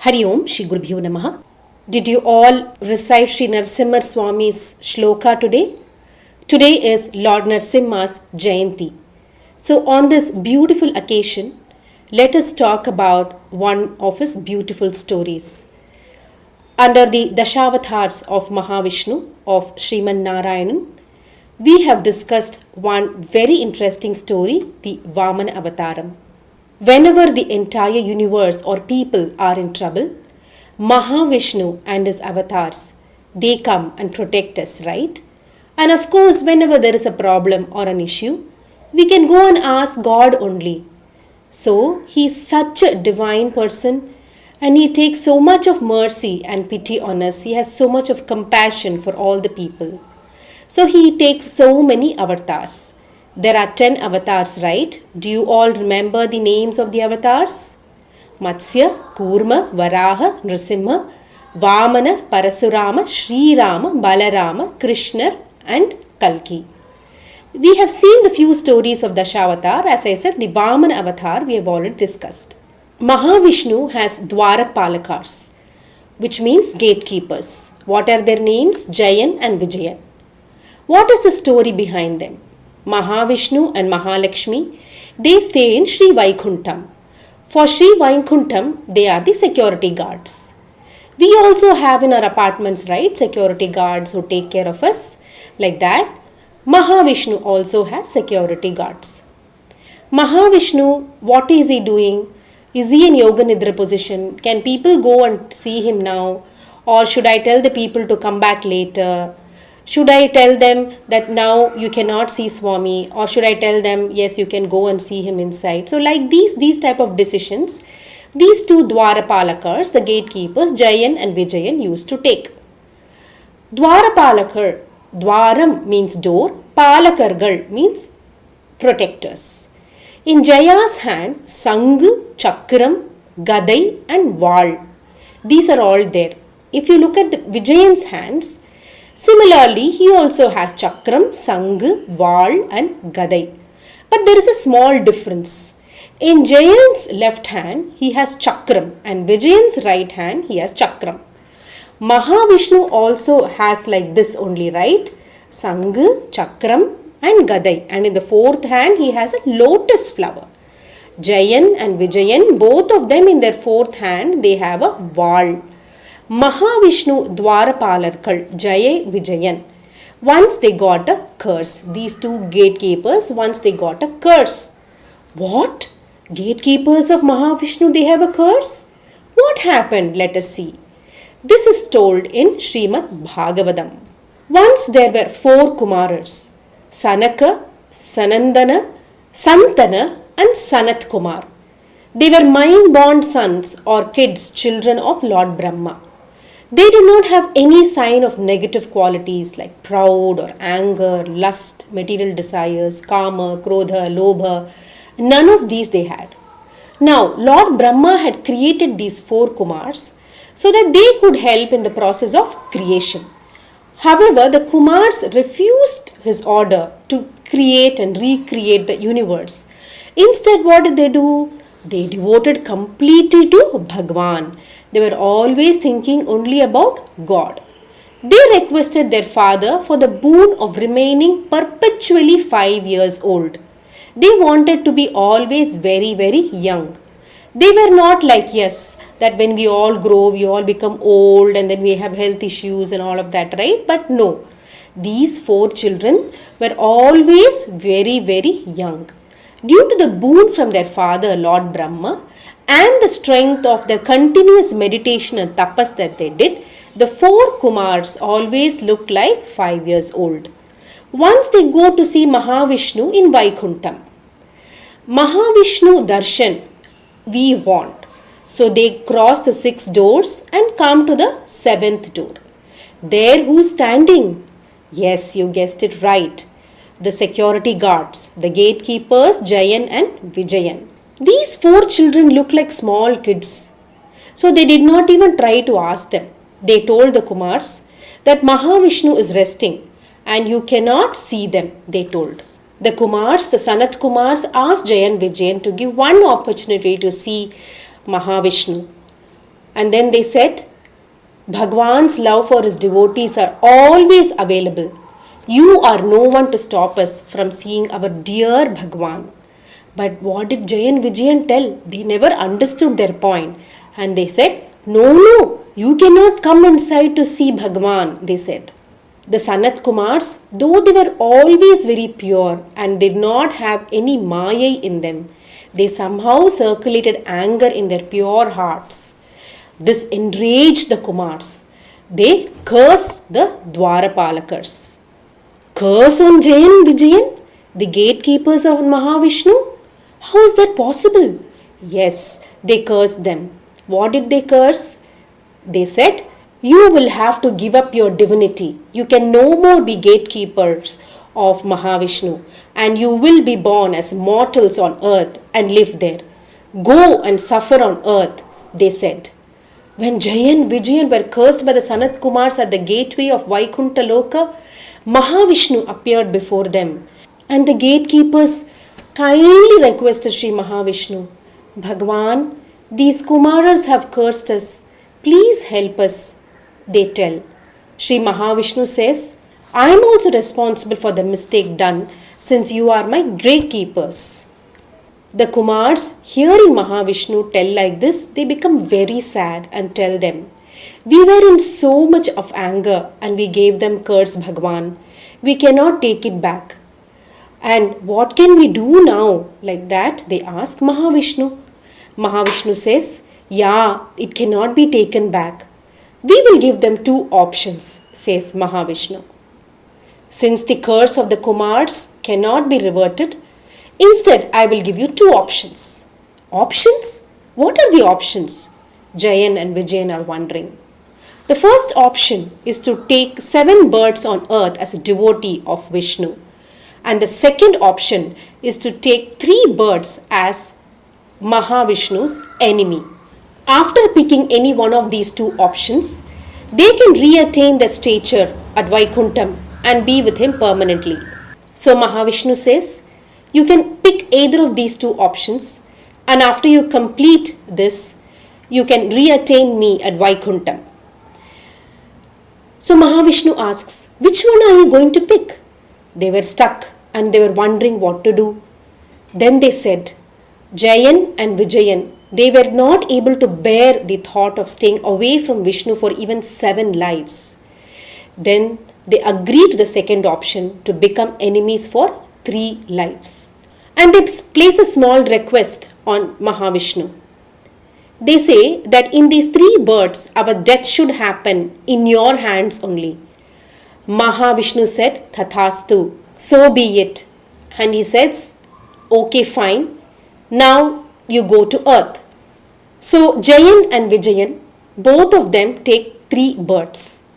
Hari Om Shri Gurubhyo Namaha. Did you all recite Shri Nrisimha Swami's shloka today? Today is Lord Nrisimha's Jayanthi. So on this beautiful occasion, let us talk about one of his beautiful stories. Under the Dashavatars of Mahavishnu of Sriman Narayanan, we have discussed one very interesting story, the Vamana Avataram. Whenever the entire universe or people are in trouble, Mahavishnu and his avatars, they come and protect us, right? And of course, whenever there is a problem or an issue, we can go and ask God only. So, he is such a divine person and he takes so much of mercy and pity on us. He has so much of compassion for all the people. So, he takes so many avatars. There are 10 avatars, right? Do you all remember the names of the avatars? Matsya, Kurma, Varaha, Nrisimha, Vamana, Parasurama, Sri Rama, Balarama, Krishna and Kalki. We have seen the few stories of Dashavatar. As I said, the Vamana avatar we have already discussed. Mahavishnu has Dwarapalakars, which means gatekeepers. What are their names? Jayan and Vijayan. What is the story behind them? Mahavishnu and Mahalakshmi, they stay in Sri Vaikuntham. For Sri Vaikuntham, they are the security guards. We also have in our apartments, right, security guards who take care of us. Like that, Mahavishnu also has security guards. Mahavishnu, what is he doing? Is he in Yoga Nidra position? Can people go and see him now? Or should I tell the people to come back later? Should I tell them that now you cannot see Swami, or should I tell them yes, you can go and see him inside? So like these type of decisions, these two Dwarapalakars, the gatekeepers, Jayan and Vijayan used to take. Dwarapalakar, Dwaram means door, Palakargal means protectors. In Jaya's hand, Sangu, Chakram, Gadai and Val. These are all there. If you look at the Vijayan's hands, similarly, he also has Chakram, Sang, Val and Gadai. But there is a small difference. In Jayan's left hand, he has Chakram and Vijayan's right hand, he has Chakram. Mahavishnu also has like this only, right? Sang, Chakram and Gadai. And in the fourth hand, he has a lotus flower. Jayan and Vijayan, both of them in their fourth hand, they have a Val. Mahavishnu Dwarapalarkal, Jaya Vijayan, once they got a curse. These two gatekeepers, once they got a curse. What? Gatekeepers of Mahavishnu, they have a curse? What happened? Let us see. This is told in Srimad Bhagavatam. Once there were 4 Kumaras, Sanaka, Sanandana, Santana and Sanat Kumar. They were mind-born sons or kids, children of Lord Brahma. They did not have any sign of negative qualities like proud or anger, lust, material desires, kama, krodha, lobha. None of these they had. Now, Lord Brahma had created these 4 Kumars so that they could help in the process of creation. However, the Kumars refused his order to create and recreate the universe. Instead, what did they do? They devoted completely to Bhagwan. They were always thinking only about God. They requested their father for the boon of remaining perpetually 5 years old. They wanted to be always very, very young. They were not like us, that when we all grow, we all become old and then we have health issues and all of that, right? But no, these 4 children were always very, very young. Due to the boon from their father, Lord Brahma, and the strength of their continuous meditation and tapas that they did, the 4 Kumars always looked like 5 years old. Once they go to see Mahavishnu in Vaikuntham. Mahavishnu Darshan we want. So they cross the 6 doors and come to the 7th door. There who's standing? Yes, you guessed it right. The security guards, the gatekeepers, Jayan and Vijayan. These 4 children look like small kids. So they did not even try to ask them. They told the Kumars that Mahavishnu is resting and you cannot see them, they told. The Kumars, the Sanat Kumars asked Jayan Vijayan to give one opportunity to see Mahavishnu. And then they said, Bhagwan's love for his devotees are always available. You are no one to stop us from seeing our dear Bhagwan. But what did Jay and Vijayan tell? They never understood their point. And they said, no, you cannot come inside to see Bhagwan, they said. The Sanat Kumars, though they were always very pure and did not have any maya in them, they somehow circulated anger in their pure hearts. This enraged the Kumars. They cursed the Dwarapalakars. Curse on Jayan Vijayan, the gatekeepers of Mahavishnu? How is that possible? Yes, they cursed them. What did they curse? They said, you will have to give up your divinity. You can no more be gatekeepers of Mahavishnu, and you will be born as mortals on earth and live there. Go and suffer on earth, they said. When Jay and Vijayan were cursed by the Sanat Kumars at the gateway of Vaikunta Loka, Mahavishnu appeared before them, and the gatekeepers kindly requested Sri Mahavishnu, Bhagwan, these Kumaras have cursed us. Please help us, they tell. Sri Mahavishnu says, I am also responsible for the mistake done since you are my gatekeepers. The Kumars, hearing Mahavishnu tell like this, they become very sad and tell them, we were in so much of anger and we gave them curse Bhagwan. We cannot take it back. And what can we do now? Like that, they ask Mahavishnu. Mahavishnu says, yeah, it cannot be taken back. We will give them two options, says Mahavishnu. Since the curse of the Kumars cannot be reverted, instead I will give you two options. Options? What are the options? Jayan and Vijayan are wondering. The first option is to take 7 birds on earth as a devotee of Vishnu. And the second option is to take 3 birds as Mahavishnu's enemy. After picking any one of these two options, they can reattain their stature at Vaikuntham and be with him permanently. So Mahavishnu says, you can pick either of these two options, and after you complete this, you can reattain me at Vaikuntham. So Mahavishnu asks, which one are you going to pick? They were stuck and they were wondering what to do. Then they said, Jayan and Vijayan, they were not able to bear the thought of staying away from Vishnu for even 7 lives. Then they agreed to the second option to become enemies for 3 lives. And they place a small request on Mahavishnu. They say that in these 3 births, our death should happen in your hands only. Mahavishnu said, Tathastu, so be it. And he says, okay, fine. Now you go to earth. So Jayan and Vijayan, both of them take 3 births.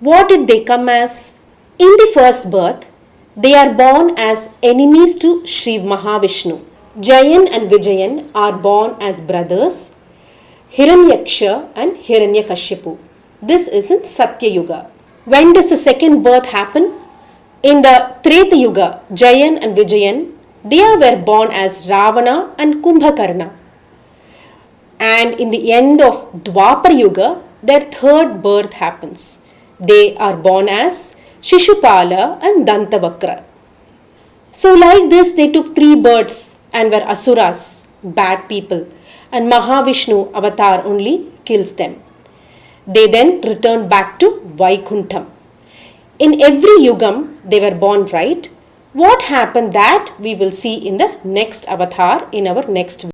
What did they come as? In the first birth, they are born as enemies to Sri Mahavishnu. Jayan and Vijayan are born as brothers, Hiranyaksha and Hiranyakashipu. This is in Satya Yuga. When does the second birth happen? In the Treta Yuga, Jayan and Vijayan, they were born as Ravana and Kumbhakarna. And in the end of Dwapar Yuga, their third birth happens. They are born as Shishupala and Dantavakra. So like this, they took 3 births and were asuras, bad people, and Mahavishnu avatar only kills them. They then returned back to Vaikuntham. In every yugam, they were born right. What happened that we will see in the next avatar in our next video.